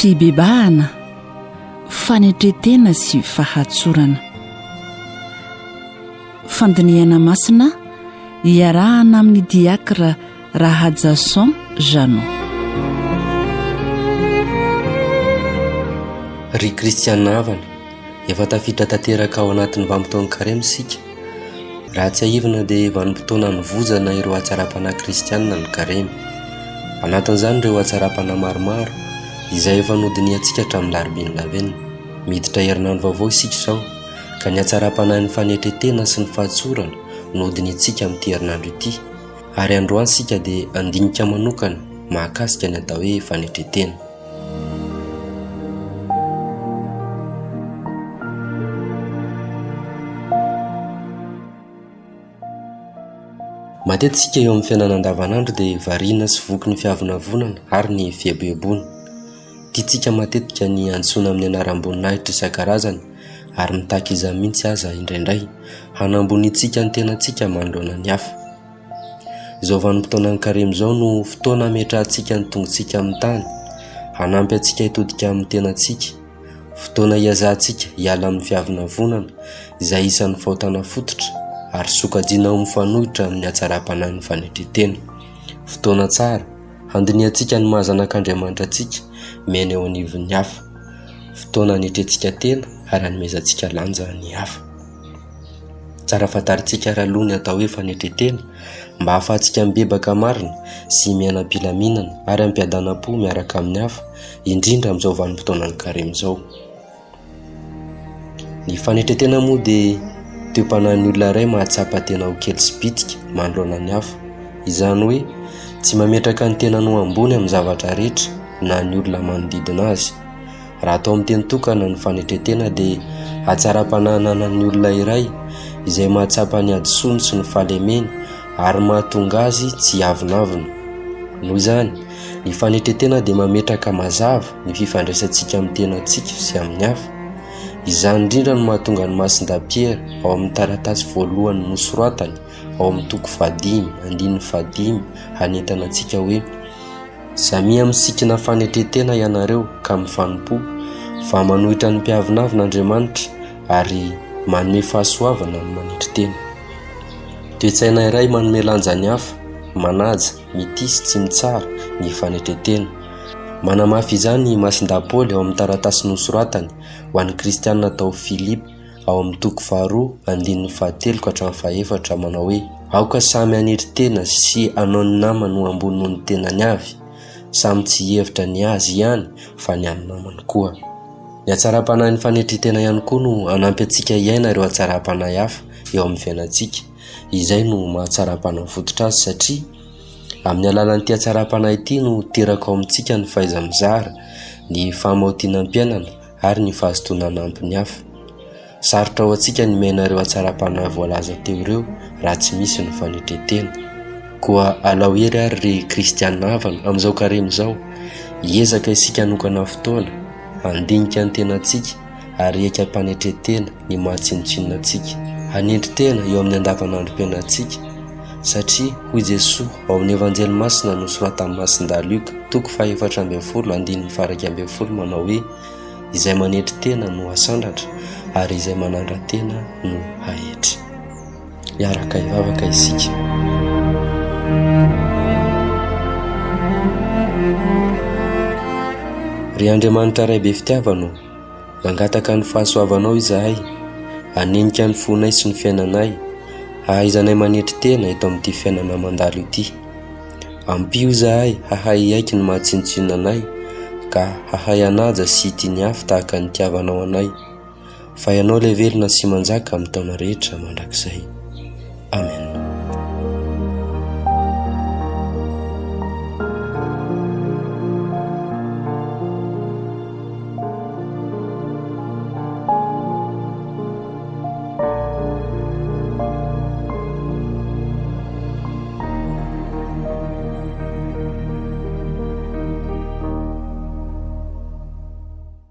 tsy bebahana, fanetretena sy fahatsorana. Fandiniana masina iarahana amin'ny diakra Rahajason Jano. Ry kristianina havana, efa tafiditra tanteraka ao anatin'ny vanim-potoana karema isika. Raha tsy haivana dia vanim-potoana nivozana ireo hatsaram-panahy kristianina ny karema. Anatin'izany ireo hatsaram-panahy maromaro izay efa nodiniantsika hatramin'ny larobiny lavenina. Miditra herinandro vaovao isika izao, ka ny hatsaram-panahy ny fanetretena sy ny fahatsorana nodiniantsika amin'ity herinandro ity. Ary androany isika dia andinika manokana mahakasika ny atao hoe fanetretena. Matetika eo amin'ny fiainana andavanandro dia variana sy voky ny fiavonavonana ary ny fieboebona. Tiantsika matetika ny antsoina amin'ny anaram-boninahitra isan-karazany ary mitaka izany mihitsy aza indraindray hanambonitsika ny tenantsika manoloana ny hafa. Izao vanim-potoana ny karema izao no fotoana hametrahantsika ny tongontsika amin'ny tany, hanampy antsika hitodika amin'ny tenantsika, fotoana hiazahantsika hiala amin'ny fiavonavonana izay isan'ny fahotana fototra ary sokajiana ho mifanohitra amin'ny hatsaram-panahy ny fanetretena. Fotoana tsara handiniantsika ny mahazanak'Andriamanitra antsika mena eo anivon'ny hafa. Fotoana hanetrentsika tena ary hanomezantsika lanja ny hafa. Tsara fantarintsika raloha ny atao hoe fanetretena mba hahafahantsika mibebaka marina sy miainam-pilaminana ary ampiadanam-po miaraka amin'ny hafa, indrindra amin'izao vanim-potoana ny karema izao. Ny fanetretena moa dia toem-panahin'ny olona iray mahatsapa tena ho kely sy bitika manoloana ny hafa. Izany hoe tsy mametraka ny tenany ho ambony amin'ny zavatra rehetra na ny olona manodidina azy. Raha atao amin'ny teny tokana ny fanetretena dia hatsaram-panahinana ny olona iray izay mahatsapa ny adisoany sy ny fahalemeny ary mahatonga azy tsy avinavina. Noho izany, ny fanetretena dia mametraka mazava ny fifandraisantsika amin'ny tenantsika sy amin'ny hafa. Izany indrindra no mahatonga ny masin-dapiera ao amin'ny taratasy voalohany nosoratany ao amin'ny toko 5:5 hanentana antsika hoe: samia misikina fanetretena ianareo ka mifanompo, fa manohitra ny mpiavinavina ary manome fahasoavana ny manetretena. Toe-tsaina iray manome lanja ny hafa, manaja, mitisy tsy mitsara ny fanetretena. Manamafy izany masin-daPaoly ao amin'ny taratasy nosoratany ho an'ny kristianina tao Filipa ao amin'ny toko 2:1-4 manao hoe: aoka samy hanetretena sy anao ny namany ho ambony noho ny tenany avy, samy tsy hevitra ny azy ihany fa ny amin'ny namany koa. Ny hatsaram-panahy ny fanetretena ihany koa no hanampy antsika hiaina ireo hatsaram-panahy hafa eo amin'ny fiainantsika. Izay no mahatsara-panahy fototra azy satria amin'ny alalan'ity hatsaram-panahy ity no teraka ao amintsika ny fahaiza-mizara, ny fahamaontinam-piainana ary ny fahazotoana ampy ny hafa. Sarotra ao antsika ny miaina ireo hatsaram-panahy voalaza teo ireo raha tsy misy ny fanetretena. Koa alao ery ary ry kristianina havana amin'izao karema izao, hiezaka isika hanokana fotoana handinika ny tenantsika ary eka mpanetretena ny mahatsinotsinona antsika, hanetretena eo amin'ny andavanandrom-piainantsika. Satria hoy Jesosy ao amin'ny evanjely masina nosoratan'ny masin-dà Luka toko 4:1-12 manao hoe: izay manetretena no hasandratra ary izay manandra-tena no hahetra. Hiaraka hivavaka isika. Ry Andriamanitra iray be fitiavanao, mangataka ny fahasoavanao izahay, hanenika ny fonay sy ny fiainanay, hahaizanay manetretena eto amin'ity fiainana mandalo ity. Ampio izahay hahay aiky ny mahatsinotsinona anay, ka hahay hanaja sy tia ny hafa tahaka ny tiavanao anay. Fa ianao ilay velona sy manjaka amin'ny taona rehetra mandrakizay. Amen.